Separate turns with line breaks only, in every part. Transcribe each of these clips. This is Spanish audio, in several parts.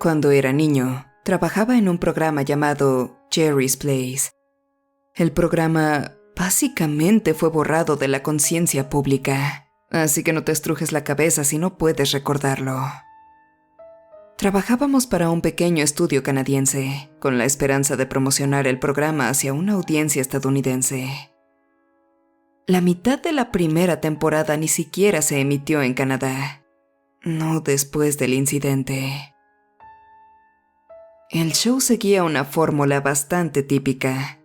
Cuando era niño, trabajaba en un programa llamado Jerry's Place. El programa básicamente fue borrado de la conciencia pública, así que no te estrujes la cabeza si no puedes recordarlo. Trabajábamos para un pequeño estudio canadiense, con la esperanza de promocionar el programa hacia una audiencia estadounidense. La mitad de la primera temporada ni siquiera se emitió en Canadá, no después del incidente. El show seguía una fórmula bastante típica.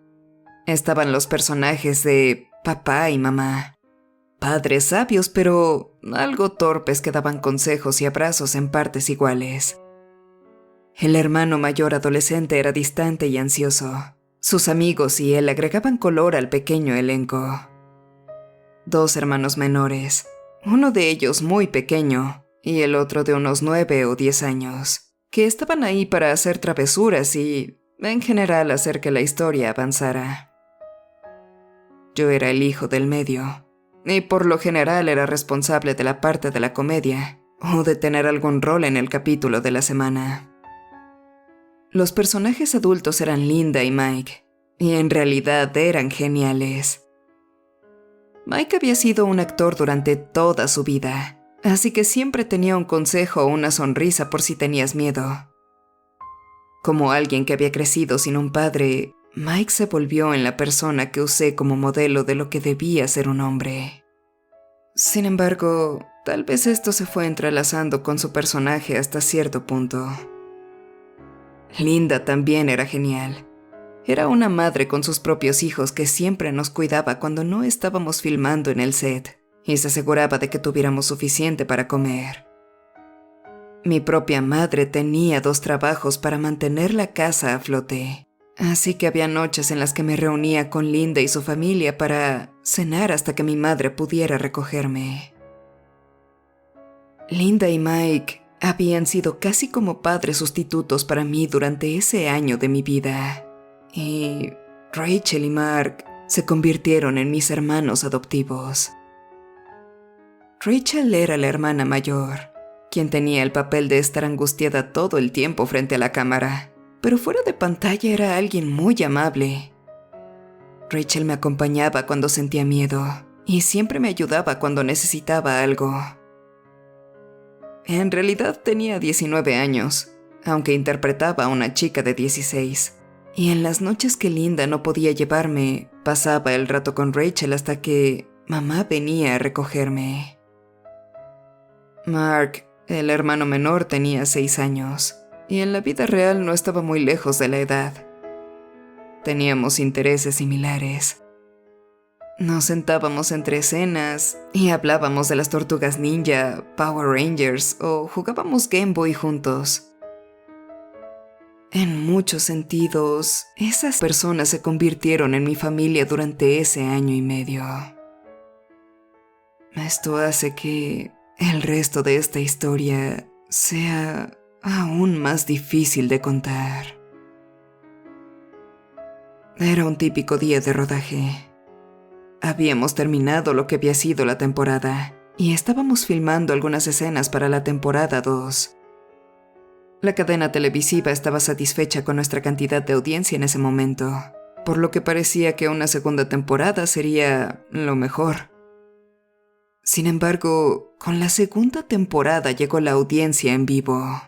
Estaban los personajes de papá y mamá, padres sabios pero algo torpes que daban consejos y abrazos en partes iguales. El hermano mayor adolescente era distante y ansioso. Sus amigos y él agregaban color al pequeño elenco. Dos hermanos menores, uno de ellos muy pequeño y el otro de unos 9 o 10 años, que estaban ahí para hacer travesuras y, en general, hacer que la historia avanzara. Yo era el hijo del medio, y por lo general era responsable de la parte de la comedia o de tener algún rol en el capítulo de la semana. Los personajes adultos eran Linda y Mike, y en realidad eran geniales. Mike había sido un actor durante toda su vida, así que siempre tenía un consejo o una sonrisa por si tenías miedo. Como alguien que había crecido sin un padre, Mike se volvió en la persona que usé como modelo de lo que debía ser un hombre. Sin embargo, tal vez esto se fue entrelazando con su personaje hasta cierto punto. Linda también era genial. Era una madre con sus propios hijos que siempre nos cuidaba cuando no estábamos filmando en el set y se aseguraba de que tuviéramos suficiente para comer. Mi propia madre tenía 2 trabajos para mantener la casa a flote, así que había noches en las que me reunía con Linda y su familia para cenar hasta que mi madre pudiera recogerme. Linda y Mike habían sido casi como padres sustitutos para mí durante ese año de mi vida. Y Rachel y Mark se convirtieron en mis hermanos adoptivos. Rachel era la hermana mayor, quien tenía el papel de estar angustiada todo el tiempo frente a la cámara, pero fuera de pantalla era alguien muy amable. Rachel me acompañaba cuando sentía miedo y siempre me ayudaba cuando necesitaba algo. En realidad tenía 19 años, aunque interpretaba a una chica de 16. Y en las noches que Linda no podía llevarme, pasaba el rato con Rachel hasta que mamá venía a recogerme. Mark, el hermano menor, tenía 6 años, y en la vida real no estaba muy lejos de la edad. Teníamos intereses similares. Nos sentábamos entre escenas y hablábamos de las tortugas ninja, Power Rangers o jugábamos Game Boy juntos. En muchos sentidos, esas personas se convirtieron en mi familia durante ese año y medio. Esto hace que el resto de esta historia sea aún más difícil de contar. Era un típico día de rodaje. Habíamos terminado lo que había sido la temporada y estábamos filmando algunas escenas para la temporada 2. La cadena televisiva estaba satisfecha con nuestra cantidad de audiencia en ese momento, por lo que parecía que una segunda temporada sería lo mejor. Sin embargo, con la segunda temporada llegó la audiencia en vivo.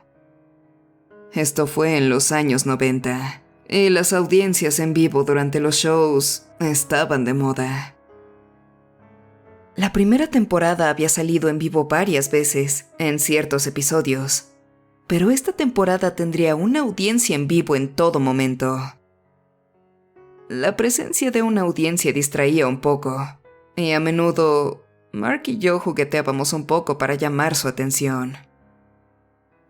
Esto fue en los años 90, y las audiencias en vivo durante los shows estaban de moda. La primera temporada había salido en vivo varias veces, en ciertos episodios, pero esta temporada tendría una audiencia en vivo en todo momento. La presencia de una audiencia distraía un poco, y a menudo Mark y yo jugueteábamos un poco para llamar su atención.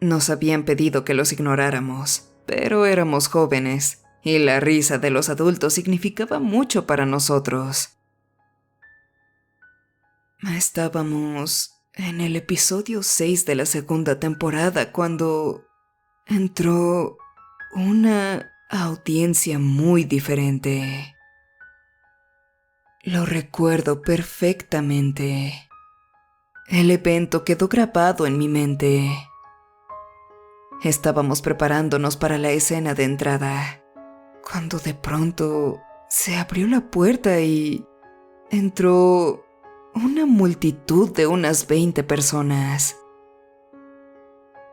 Nos habían pedido que los ignoráramos, pero éramos jóvenes, y la risa de los adultos significaba mucho para nosotros. Estábamos en el episodio 6 de la segunda temporada cuando entró una audiencia muy diferente. Lo recuerdo perfectamente. El evento quedó grabado en mi mente. Estábamos preparándonos para la escena de entrada, cuando de pronto se abrió la puerta y entró una multitud de unas 20 personas.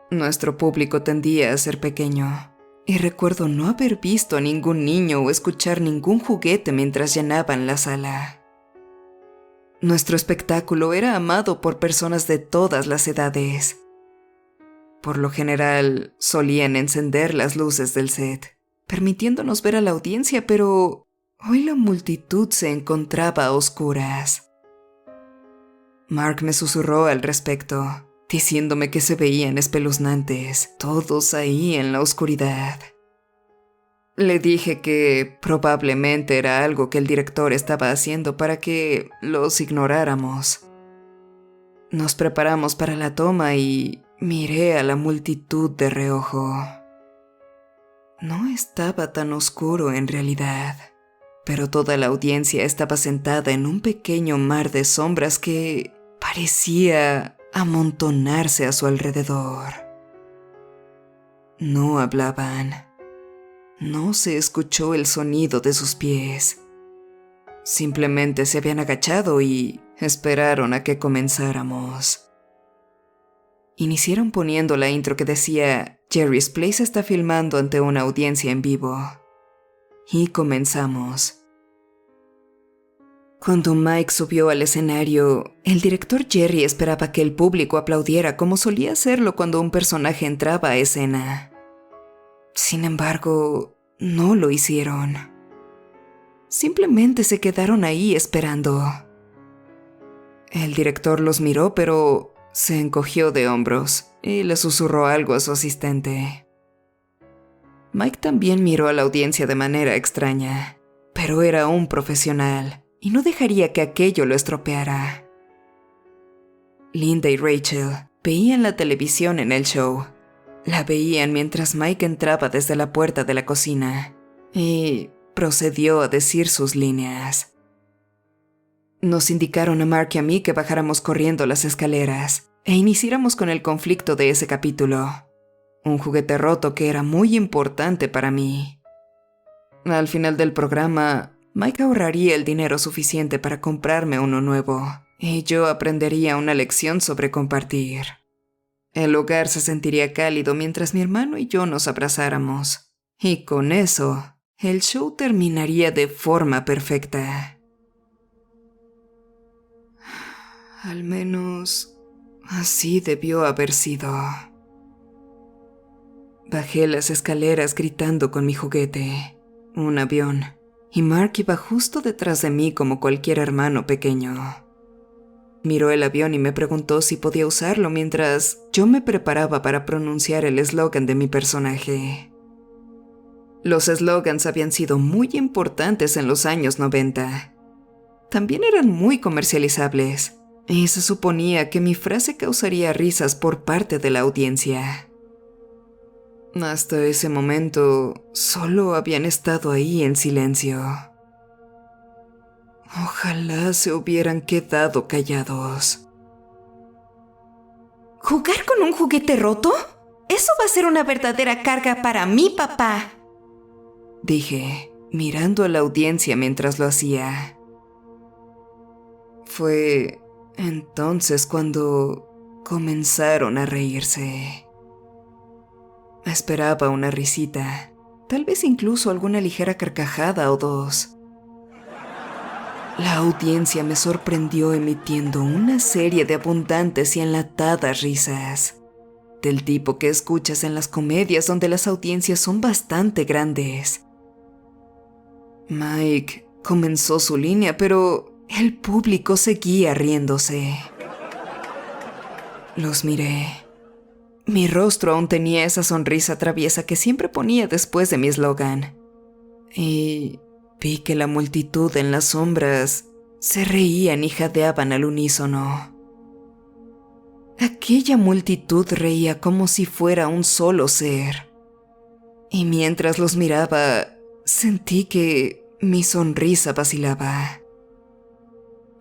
Nuestro público tendía a ser pequeño, y recuerdo no haber visto a ningún niño o escuchar ningún juguete mientras llenaban la sala. Nuestro espectáculo era amado por personas de todas las edades. Por lo general, solían encender las luces del set, permitiéndonos ver a la audiencia, pero hoy la multitud se encontraba a oscuras. Mark me susurró al respecto, diciéndome que se veían espeluznantes, todos ahí en la oscuridad. Le dije que probablemente era algo que el director estaba haciendo para que los ignoráramos. Nos preparamos para la toma y miré a la multitud de reojo. No estaba tan oscuro en realidad, pero toda la audiencia estaba sentada en un pequeño mar de sombras que parecía amontonarse a su alrededor. No hablaban. No se escuchó el sonido de sus pies. Simplemente se habían agachado y esperaron a que comenzáramos. Iniciaron poniendo la intro que decía Jerry's Place está filmando ante una audiencia en vivo. Y comenzamos. Cuando Mike subió al escenario, el director Jerry esperaba que el público aplaudiera como solía hacerlo cuando un personaje entraba a escena. Sin embargo, no lo hicieron. Simplemente se quedaron ahí esperando. El director los miró, pero se encogió de hombros y le susurró algo a su asistente. Mike también miró a la audiencia de manera extraña, pero era un profesional y no dejaría que aquello lo estropeara. Linda y Rachel veían la televisión en el show. La veían mientras Mike entraba desde la puerta de la cocina y procedió a decir sus líneas. Nos indicaron a Mark y a mí que bajáramos corriendo las escaleras e iniciáramos con el conflicto de ese capítulo, un juguete roto que era muy importante para mí. Al final del programa, Mike ahorraría el dinero suficiente para comprarme uno nuevo y yo aprendería una lección sobre compartir. El hogar se sentiría cálido mientras mi hermano y yo nos abrazáramos. Y con eso, el show terminaría de forma perfecta. Al menos, así debió haber sido. Bajé las escaleras gritando con mi juguete, un avión, y Mark iba justo detrás de mí como cualquier hermano pequeño. Miró el avión y me preguntó si podía usarlo mientras yo me preparaba para pronunciar el eslogan de mi personaje. Los eslogans habían sido muy importantes en los años 90. También eran muy comercializables, y se suponía que mi frase causaría risas por parte de la audiencia. Hasta ese momento, solo habían estado ahí en silencio. Ojalá se hubieran quedado callados.
¿Jugar con un juguete roto? Eso va a ser una verdadera carga para mi papá,
dije, mirando a la audiencia mientras lo hacía. Fue entonces cuando comenzaron a reírse. Esperaba una risita, tal vez incluso alguna ligera carcajada o dos. La audiencia me sorprendió emitiendo una serie de abundantes y enlatadas risas, del tipo que escuchas en las comedias donde las audiencias son bastante grandes. Mike comenzó su línea, pero el público seguía riéndose. Los miré. Mi rostro aún tenía esa sonrisa traviesa que siempre ponía después de mi eslogan. Y vi que la multitud en las sombras se reían y jadeaban al unísono. Aquella multitud reía como si fuera un solo ser. Y mientras los miraba, sentí que mi sonrisa vacilaba.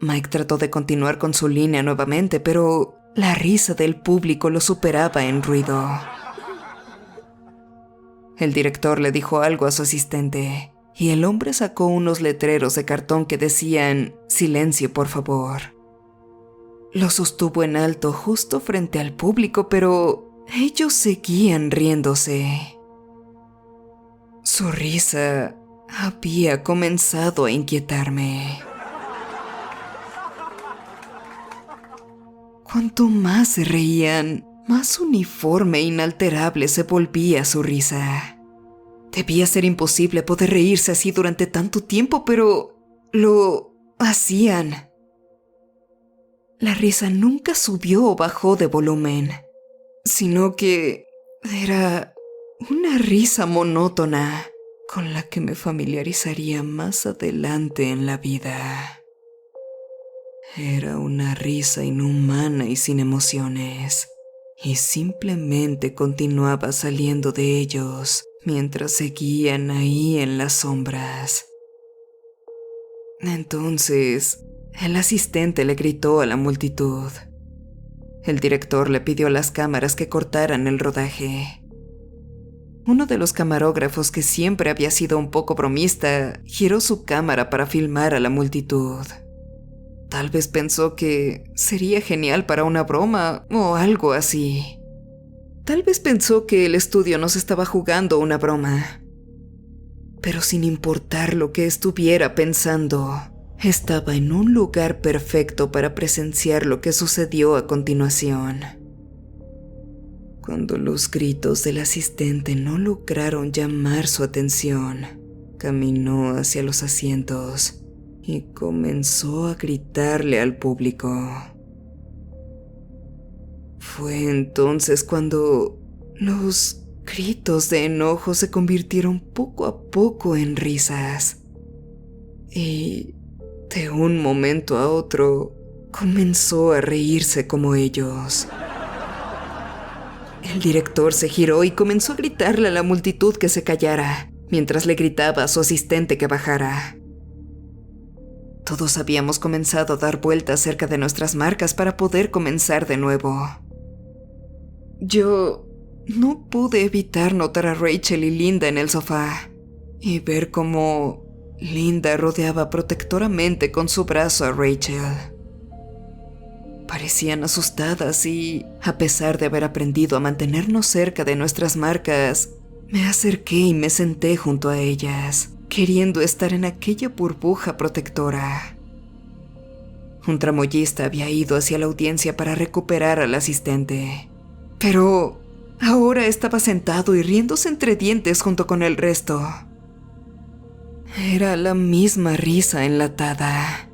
Mike trató de continuar con su línea nuevamente, pero la risa del público lo superaba en ruido. El director le dijo algo a su asistente y el hombre sacó unos letreros de cartón que decían «Silencio, por favor». Lo sostuvo en alto justo frente al público, pero ellos seguían riéndose. Su risa había comenzado a inquietarme. Cuanto más se reían, más uniforme e inalterable se volvía su risa. Debía ser imposible poder reírse así durante tanto tiempo, pero lo hacían. La risa nunca subió o bajó de volumen, sino que era una risa monótona con la que me familiarizaría más adelante en la vida. Era una risa inhumana y sin emociones, y simplemente continuaba saliendo de ellos mientras seguían ahí en las sombras. Entonces, el asistente le gritó a la multitud. El director le pidió a las cámaras que cortaran el rodaje. Uno de los camarógrafos, que siempre había sido un poco bromista, giró su cámara para filmar a la multitud. Tal vez pensó que sería genial para una broma o algo así. Tal vez pensó que el estudio nos estaba jugando una broma. Pero sin importar lo que estuviera pensando, estaba en un lugar perfecto para presenciar lo que sucedió a continuación. Cuando los gritos del asistente no lograron llamar su atención, caminó hacia los asientos y comenzó a gritarle al público. Fue entonces cuando los gritos de enojo se convirtieron poco a poco en risas. Y de un momento a otro comenzó a reírse como ellos. El director se giró y comenzó a gritarle a la multitud que se callara, mientras le gritaba a su asistente que bajara. Todos habíamos comenzado a dar vueltas cerca de nuestras marcas para poder comenzar de nuevo. Yo no pude evitar notar a Rachel y Linda en el sofá y ver cómo Linda rodeaba protectoramente con su brazo a Rachel. Parecían asustadas y, a pesar de haber aprendido a mantenernos cerca de nuestras marcas, me acerqué y me senté junto a ellas, queriendo estar en aquella burbuja protectora. Un tramoyista había ido hacia la audiencia para recuperar al asistente, pero ahora estaba sentado y riéndose entre dientes junto con el resto. Era la misma risa enlatada,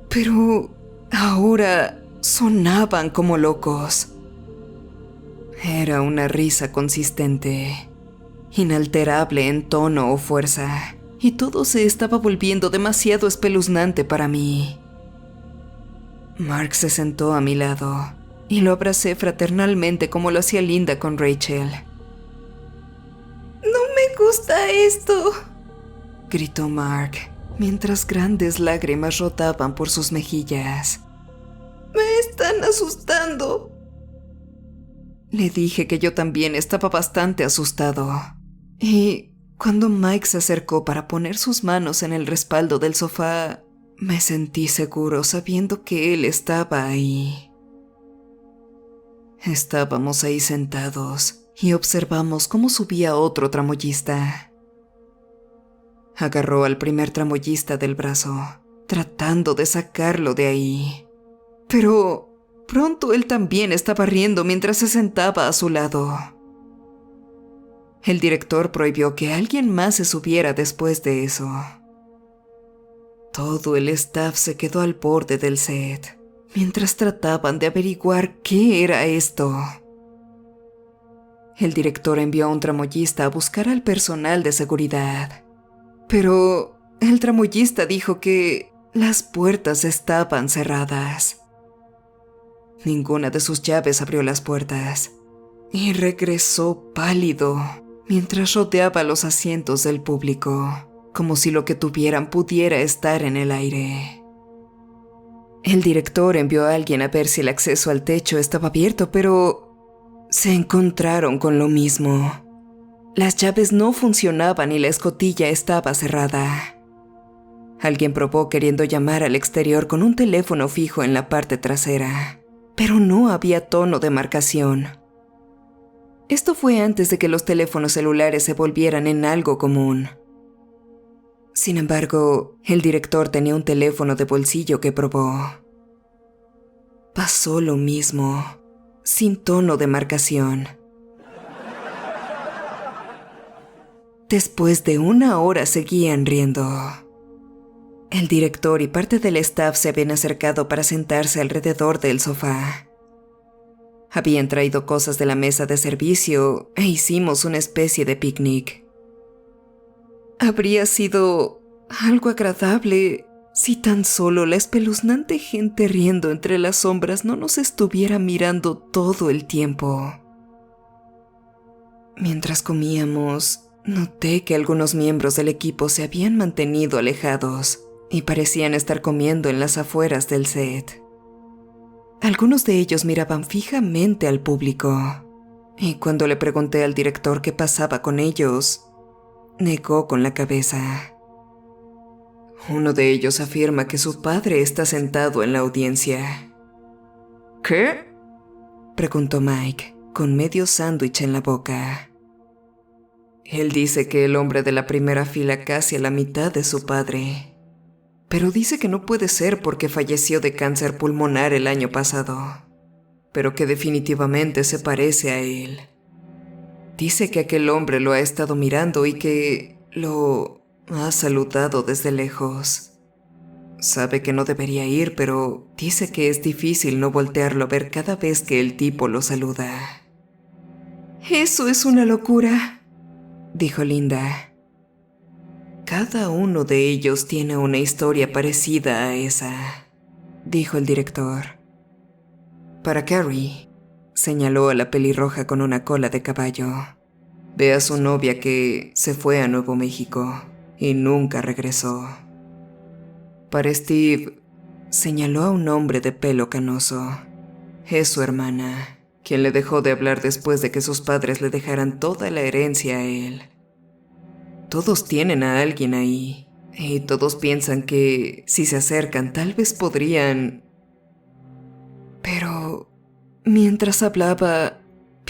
pero ahora sonaban como locos. Era una risa consistente, inalterable en tono o fuerza, y todo se estaba volviendo demasiado espeluznante para mí. Mark se sentó a mi lado y lo abracé fraternalmente como lo hacía Linda con Rachel.
No me gusta esto,
gritó Mark, mientras grandes lágrimas rodaban por sus mejillas.
Me están asustando.
Le dije que yo también estaba bastante asustado. Y cuando Mike se acercó para poner sus manos en el respaldo del sofá, me sentí seguro sabiendo que él estaba ahí. Estábamos ahí sentados y observamos cómo subía otro tramoyista. Agarró al primer tramoyista del brazo, tratando de sacarlo de ahí. Pero pronto él también estaba riendo mientras se sentaba a su lado. El director prohibió que alguien más se subiera después de eso. Todo el staff se quedó al borde del set, mientras trataban de averiguar qué era esto. El director envió a un tramoyista a buscar al personal de seguridad, pero el tramoyista dijo que las puertas estaban cerradas. Ninguna de sus llaves abrió las puertas y regresó pálido mientras rodeaba los asientos del público, como si lo que tuvieran pudiera estar en el aire. El director envió a alguien a ver si el acceso al techo estaba abierto, pero se encontraron con lo mismo. Las llaves no funcionaban y la escotilla estaba cerrada. Alguien probó queriendo llamar al exterior con un teléfono fijo en la parte trasera, pero no había tono de marcación. Esto fue antes de que los teléfonos celulares se volvieran en algo común. Sin embargo, el director tenía un teléfono de bolsillo que probó. Pasó lo mismo, sin tono de marcación. Después de 1 hora seguían riendo. El director y parte del staff se habían acercado para sentarse alrededor del sofá. Habían traído cosas de la mesa de servicio e hicimos una especie de picnic. Habría sido algo agradable si tan solo la espeluznante gente riendo entre las sombras no nos estuviera mirando todo el tiempo. Mientras comíamos, noté que algunos miembros del equipo se habían mantenido alejados y parecían estar comiendo en las afueras del set. Algunos de ellos miraban fijamente al público, y cuando le pregunté al director qué pasaba con ellos, negó con la cabeza. Uno de ellos afirma que su padre está sentado en la audiencia. ¿Qué?, preguntó Mike, con medio sándwich en la boca. Él dice que el hombre de la primera fila casi a la mitad de su padre, pero dice que no puede ser porque falleció de cáncer pulmonar el año pasado, pero que definitivamente se parece a él. Dice que aquel hombre lo ha estado mirando y que lo ha saludado desde lejos. Sabe que no debería ir, pero dice que es difícil no voltearlo a ver cada vez que el tipo lo saluda. «Eso es una locura», dijo Linda. «Cada uno de ellos tiene una historia parecida a esa», dijo el director. «Para Carrie», señaló a la pelirroja con una cola de caballo, «ve a su novia que se fue a Nuevo México y nunca regresó. Para Steve», señaló a un hombre de pelo canoso, «es su hermana, quien le dejó de hablar después de que sus padres le dejaran toda la herencia a él. Todos tienen a alguien ahí, y todos piensan que si se acercan tal vez podrían...» Pero mientras hablaba,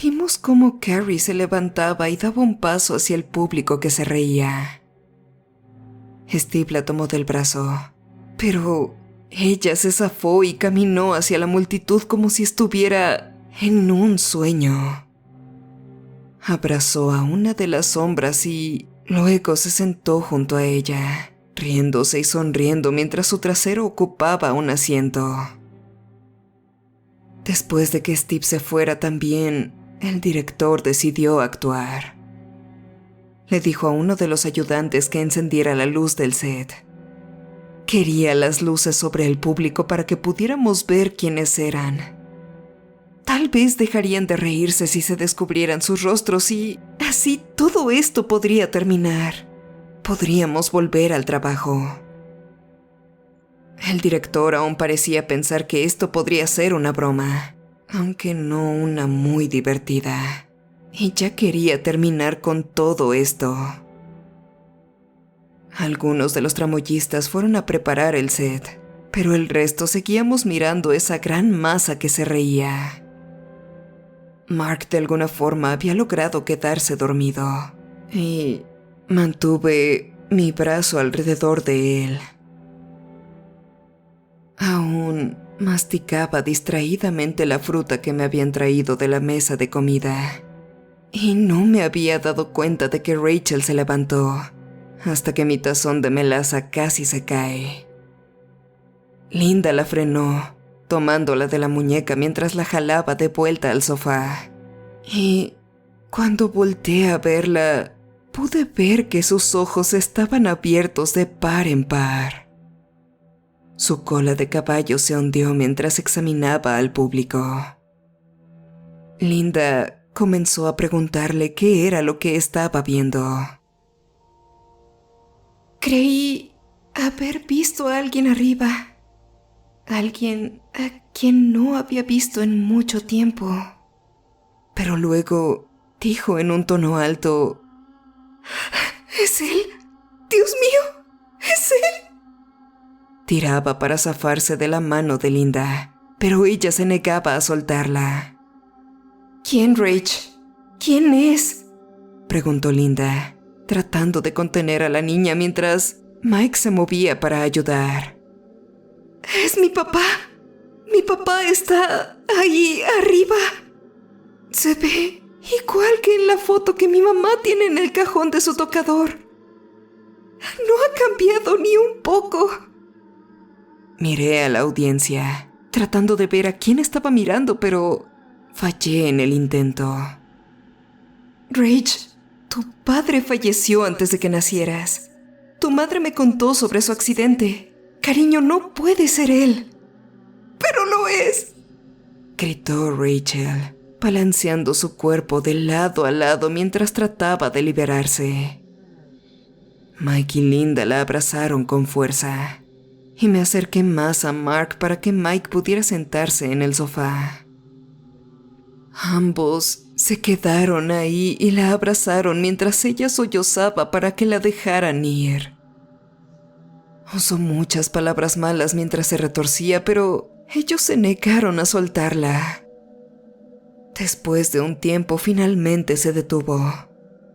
vimos cómo Carrie se levantaba y daba un paso hacia el público que se reía. Steve la tomó del brazo, pero ella se zafó y caminó hacia la multitud como si estuviera en un sueño. Abrazó a una de las sombras y luego se sentó junto a ella, riéndose y sonriendo mientras su trasero ocupaba un asiento. Después de que Steve se fuera también, el director decidió actuar. Le dijo a uno de los ayudantes que encendiera la luz del set. Quería las luces sobre el público para que pudiéramos ver quiénes eran. Tal vez dejarían de reírse si se descubrieran sus rostros y así todo esto podría terminar. Podríamos volver al trabajo. El director aún parecía pensar que esto podría ser una broma, aunque no una muy divertida. Y ya quería terminar con todo esto. Algunos de los tramoyistas fueron a preparar el set, pero el resto seguíamos mirando esa gran masa que se reía. Mark de alguna forma había logrado quedarse dormido, y mantuve mi brazo alrededor de él. Aún masticaba distraídamente la fruta que me habían traído de la mesa de comida. Y no me había dado cuenta de que Rachel se levantó, hasta que mi tazón de melaza casi se cae. Linda la frenó, tomándola de la muñeca mientras la jalaba de vuelta al sofá. Y cuando volteé a verla, pude ver que sus ojos estaban abiertos de par en par. Su cola de caballo se hundió mientras examinaba al público. Linda comenzó a preguntarle qué era lo que estaba viendo.
Creí haber visto a alguien arriba. Alguien a quien no había visto en mucho tiempo.
Pero luego dijo en un tono alto,
¿Es él? ¡Dios mío! ¡Es él!
Tiraba para zafarse de la mano de Linda, pero ella se negaba a soltarla.
¿Quién, Rach? ¿Quién es?
Preguntó Linda, tratando de contener a la niña mientras Mike se movía para ayudar.
Es mi papá. Mi papá está ahí arriba. Se ve igual que en la foto que mi mamá tiene en el cajón de su tocador. No ha cambiado ni un poco.
Miré a la audiencia, tratando de ver a quién estaba mirando, pero fallé en el intento.
Rach, tu padre falleció antes de que nacieras. Tu madre me contó sobre su accidente. Cariño, no puede ser él. ¡Pero lo es!
Gritó Rachel, balanceando su cuerpo de lado a lado mientras trataba de liberarse. Mike y Linda la abrazaron con fuerza, y me acerqué más a Mark para que Mike pudiera sentarse en el sofá. Ambos se quedaron ahí y la abrazaron mientras ella sollozaba para que la dejaran ir. Usó muchas palabras malas mientras se retorcía, pero ellos se negaron a soltarla. Después de un tiempo finalmente se detuvo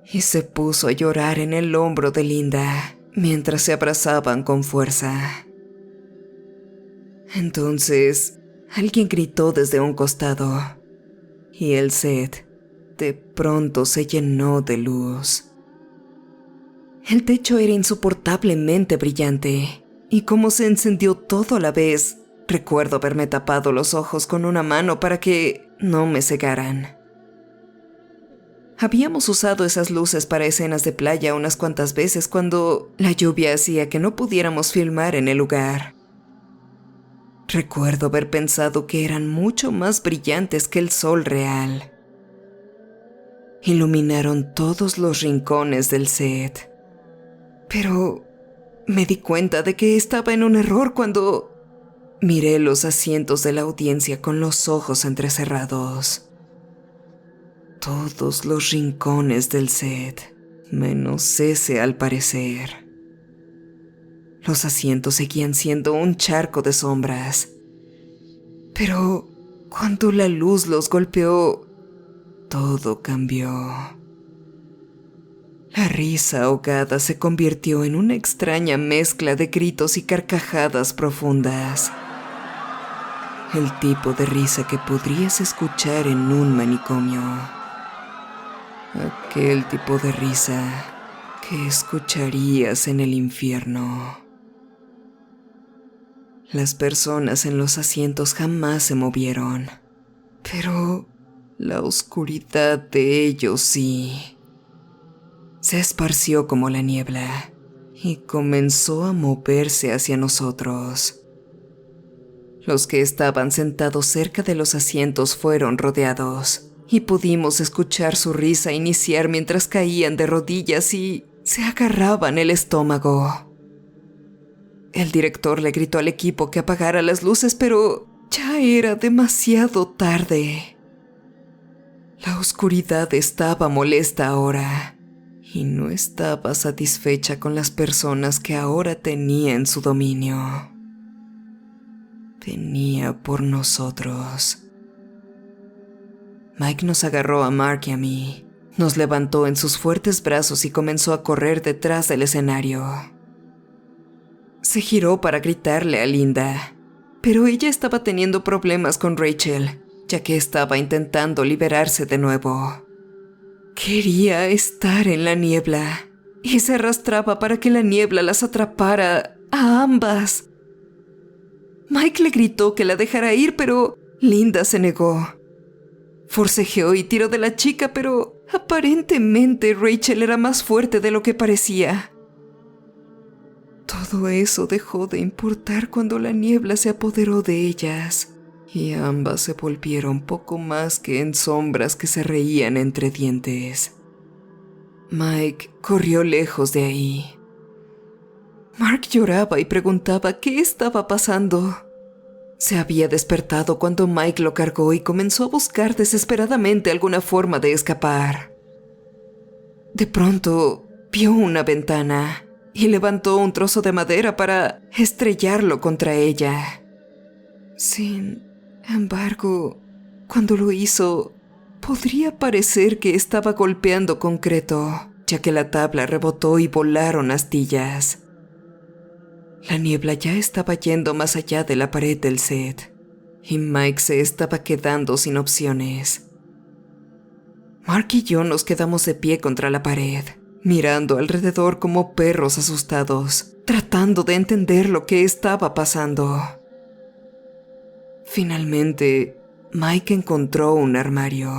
y se puso a llorar en el hombro de Linda mientras se abrazaban con fuerza. Entonces, alguien gritó desde un costado y el set de pronto se llenó de luz. El techo era insoportablemente brillante y como se encendió todo a la vez, recuerdo haberme tapado los ojos con una mano para que no me cegaran. Habíamos usado esas luces para escenas de playa unas cuantas veces cuando la lluvia hacía que no pudiéramos filmar en el lugar. Recuerdo haber pensado que eran mucho más brillantes que el sol real. Iluminaron todos los rincones del set. Pero me di cuenta de que estaba en un error cuando miré los asientos de la audiencia con los ojos entrecerrados. Todos los rincones del set, menos ese al parecer. Los asientos seguían siendo un charco de sombras. Pero cuando la luz los golpeó, todo cambió. La risa ahogada se convirtió en una extraña mezcla de gritos y carcajadas profundas. El tipo de risa que podrías escuchar en un manicomio. Aquel tipo de risa que escucharías en el infierno. Las personas en los asientos jamás se movieron, pero la oscuridad de ellos sí. Se esparció como la niebla y comenzó a moverse hacia nosotros. Los que estaban sentados cerca de los asientos fueron rodeados y pudimos escuchar su risa iniciar mientras caían de rodillas y se agarraban el estómago. El director le gritó al equipo que apagara las luces, pero ya era demasiado tarde. La oscuridad estaba molesta ahora y no estaba satisfecha con las personas que ahora tenía en su dominio. Venía por nosotros. Mike nos agarró a Mark y a mí, nos levantó en sus fuertes brazos y comenzó a correr detrás del escenario. Se giró para gritarle a Linda, pero ella estaba teniendo problemas con Rachel, ya que estaba intentando liberarse de nuevo. Quería estar en la niebla y se arrastraba para que la niebla las atrapara a ambas. Mike le gritó que la dejara ir, pero Linda se negó. Forcejeó y tiró de la chica, pero aparentemente Rachel era más fuerte de lo que parecía. Todo eso dejó de importar cuando la niebla se apoderó de ellas y ambas se volvieron poco más que en sombras que se reían entre dientes. Mike corrió lejos de ahí. Mark lloraba y preguntaba qué estaba pasando. Se había despertado cuando Mike lo cargó y comenzó a buscar desesperadamente alguna forma de escapar. De pronto, vio una ventana y levantó un trozo de madera para estrellarlo contra ella. Sin embargo, cuando lo hizo, podría parecer que estaba golpeando concreto, ya que la tabla rebotó y volaron astillas. La niebla ya estaba yendo más allá de la pared del set, y Mike se estaba quedando sin opciones. Mark y yo nos quedamos de pie contra la pared, mirando alrededor como perros asustados, tratando de entender lo que estaba pasando. Finalmente, Mike encontró un armario.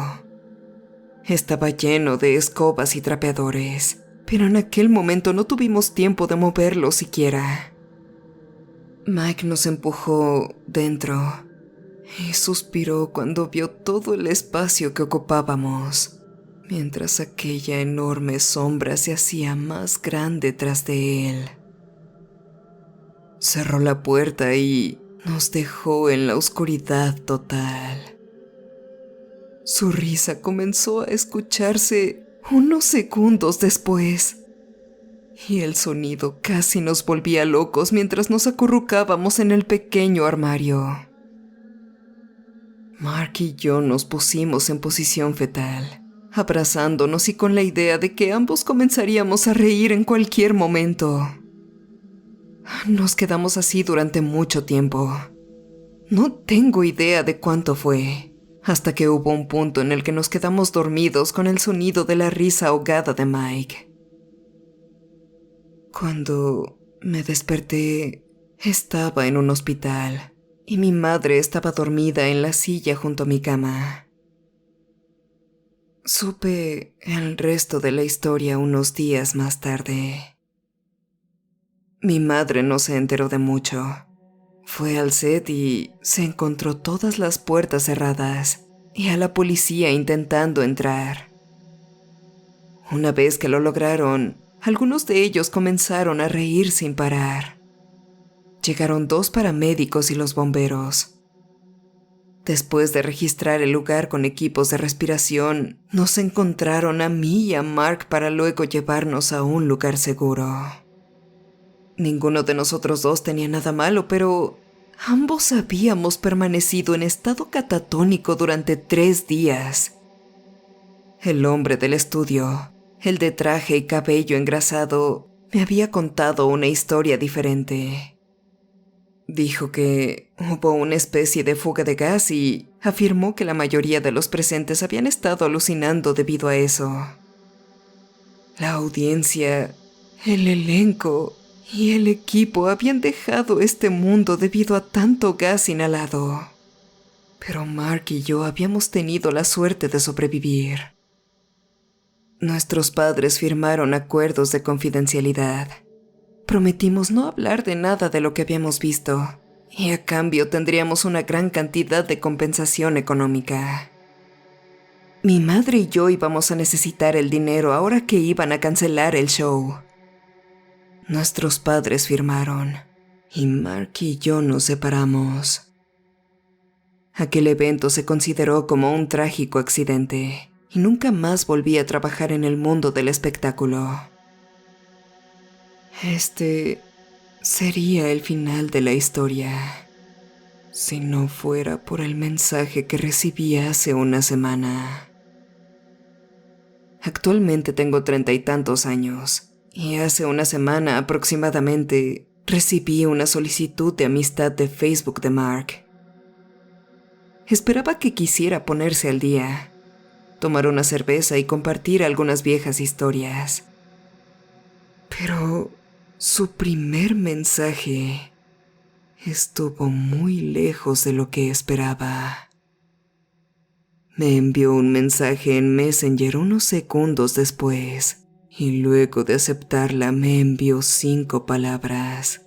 Estaba lleno de escobas y trapeadores, pero en aquel momento no tuvimos tiempo de moverlo siquiera. Mike nos empujó dentro y suspiró cuando vio todo el espacio que ocupábamos, mientras aquella enorme sombra se hacía más grande tras de él. Cerró la puerta y nos dejó en la oscuridad total. Su risa comenzó a escucharse unos segundos después, y el sonido casi nos volvía locos mientras nos acurrucábamos en el pequeño armario. Mark y yo nos pusimos en posición fetal, abrazándonos y con la idea de que ambos comenzaríamos a reír en cualquier momento. Nos quedamos así durante mucho tiempo. No tengo idea de cuánto fue, hasta que hubo un punto en el que nos quedamos dormidos con el sonido de la risa ahogada de Mike. Cuando me desperté, estaba en un hospital y mi madre estaba dormida en la silla junto a mi cama. Supe el resto de la historia unos días más tarde. Mi madre no se enteró de mucho. Fue al set y se encontró todas las puertas cerradas y a la policía intentando entrar. Una vez que lo lograron, algunos de ellos comenzaron a reír sin parar. Llegaron 2 paramédicos y los bomberos. Después de registrar el lugar con equipos de respiración, nos encontraron a mí y a Mark para luego llevarnos a un lugar seguro. Ninguno de nosotros dos tenía nada malo, pero ambos habíamos permanecido en estado catatónico durante 3 días. El hombre del estudio, el de traje y cabello engrasado, me había contado una historia diferente. Dijo que hubo una especie de fuga de gas y afirmó que la mayoría de los presentes habían estado alucinando debido a eso. La audiencia, el elenco y el equipo habían dejado este mundo debido a tanto gas inhalado. Pero Mark y yo habíamos tenido la suerte de sobrevivir. Nuestros padres firmaron acuerdos de confidencialidad. Prometimos no hablar de nada de lo que habíamos visto, y a cambio tendríamos una gran cantidad de compensación económica. Mi madre y yo íbamos a necesitar el dinero ahora que iban a cancelar el show. Nuestros padres firmaron, y Mark y yo nos separamos. Aquel evento se consideró como un trágico accidente, y nunca más volví a trabajar en el mundo del espectáculo. Este sería el final de la historia, si no fuera por el mensaje que recibí hace una semana. Actualmente tengo 30 y tantos años, y hace una semana aproximadamente recibí una solicitud de amistad de Facebook de Mark. Esperaba que quisiera ponerse al día, tomar una cerveza y compartir algunas viejas historias. Pero su primer mensaje estuvo muy lejos de lo que esperaba. Me envió un mensaje en Messenger unos segundos después, y luego de aceptarla me envió 5 palabras.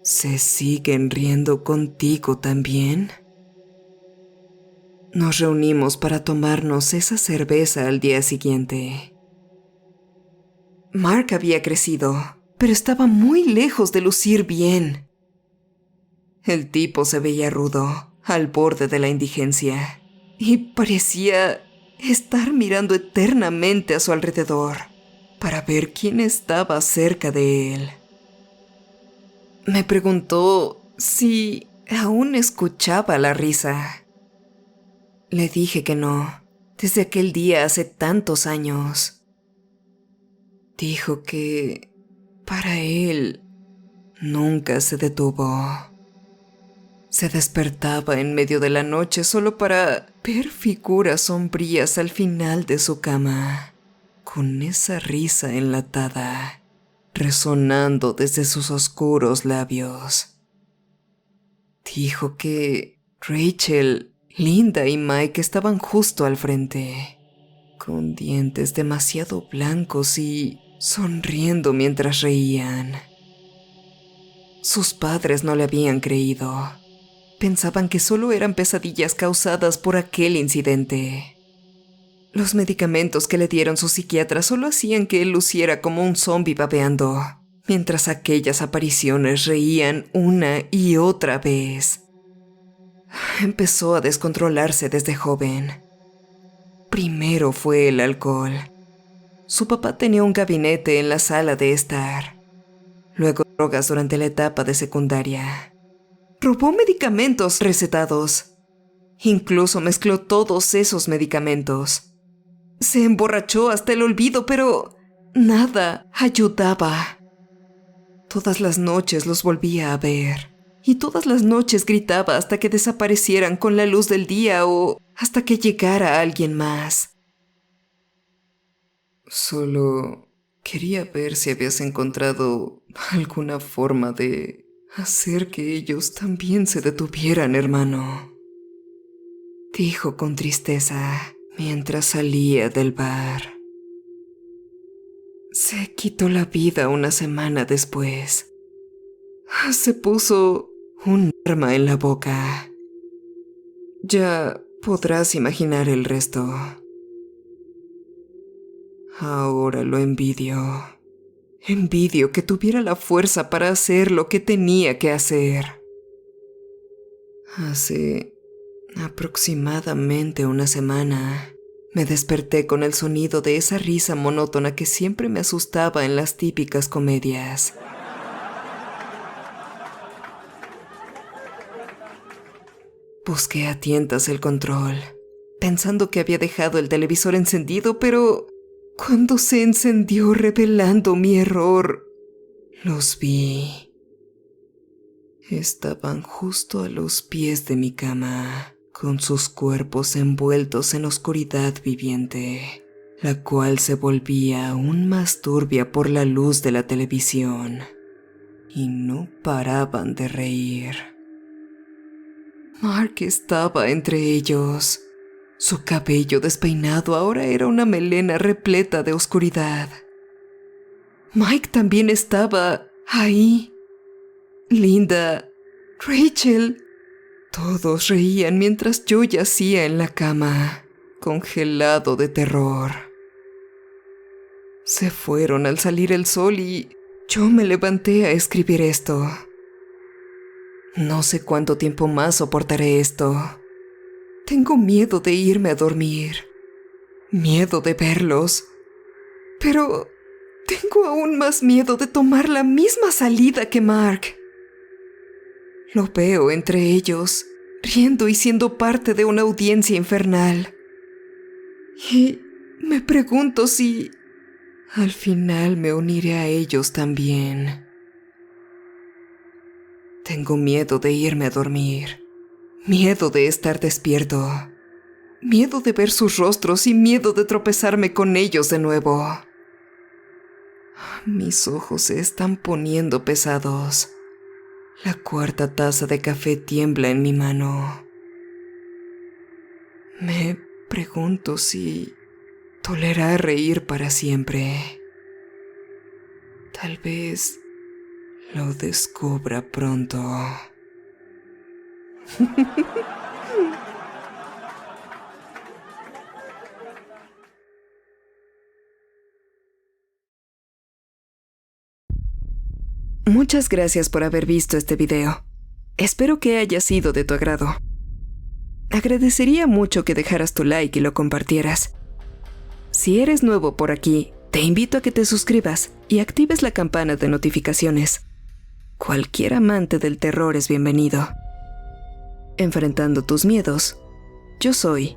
¿Se siguen riendo contigo también? Nos reunimos para tomarnos esa cerveza al día siguiente. Mark había crecido, pero estaba muy lejos de lucir bien. El tipo se veía rudo, al borde de la indigencia, y parecía estar mirando eternamente a su alrededor. para ver quién estaba cerca de él. Me preguntó si aún escuchaba la risa. Le dije que no, desde aquel día hace tantos años. Dijo que para él nunca se detuvo. Se despertaba en medio de la noche solo para ver figuras sombrías al final de su cama, con esa risa enlatada, resonando desde sus oscuros labios. Dijo que Rachel, Linda y Mike estaban justo al frente, con dientes demasiado blancos y sonriendo mientras reían. Sus padres no le habían creído. Pensaban que solo eran pesadillas causadas por aquel incidente. Los medicamentos que le dieron sus psiquiatras solo hacían que él luciera como un zombi babeando, mientras aquellas apariciones reían una y otra vez. Empezó a descontrolarse desde joven. Primero fue el alcohol. Su papá tenía un gabinete en la sala de estar. Luego drogas durante la etapa de secundaria. Robó medicamentos recetados. Incluso mezcló todos esos medicamentos. Se emborrachó hasta el olvido, pero nada ayudaba. Todas las noches los volvía a ver. Y todas las noches gritaba hasta que desaparecieran con la luz del día o hasta que llegara alguien más. Solo quería ver si habías encontrado alguna forma de hacer que ellos también se detuvieran, hermano. Dijo con tristeza mientras salía del bar. Se quitó la vida una semana después. Se puso un arma en la boca. Ya podrás imaginar el resto. Ahora lo envidio. Envidio que tuviera la fuerza para hacer lo que tenía que hacer. Hace aproximadamente una semana me desperté con el sonido de esa risa monótona que siempre me asustaba en las típicas comedias. Busqué a tientas el control, pensando que había dejado el televisor encendido, pero cuando se encendió revelando mi error, los vi. Estaban justo a los pies de mi cama, con sus cuerpos envueltos en oscuridad viviente, la cual se volvía aún más turbia por la luz de la televisión, y no paraban de reír. Mark estaba entre ellos. Su cabello despeinado ahora era una melena repleta de oscuridad. Mike también estaba ahí. Linda, Rachel, todos reían mientras yo yacía en la cama, congelado de terror. Se fueron al salir el sol y yo me levanté a escribir esto. No sé cuánto tiempo más soportaré esto. Tengo miedo de irme a dormir. Miedo de verlos. Pero tengo aún más miedo de tomar la misma salida que Mark. Lo veo entre ellos, riendo y siendo parte de una audiencia infernal. Y me pregunto si al final me uniré a ellos también. Tengo miedo de irme a dormir, miedo de estar despierto, miedo de ver sus rostros y miedo de tropezarme con ellos de nuevo. Mis ojos se están poniendo pesados. La cuarta taza de café tiembla en mi mano. Me pregunto si toleraré reír para siempre. Tal vez lo descubra pronto. Muchas gracias por haber visto este video. Espero que haya sido de tu agrado. Agradecería mucho que dejaras tu like y lo compartieras. Si eres nuevo por aquí
Te invito a que te suscribas y actives la campana de notificaciones. Cualquier amante del terror es bienvenido. Enfrentando tus miedos, yo soy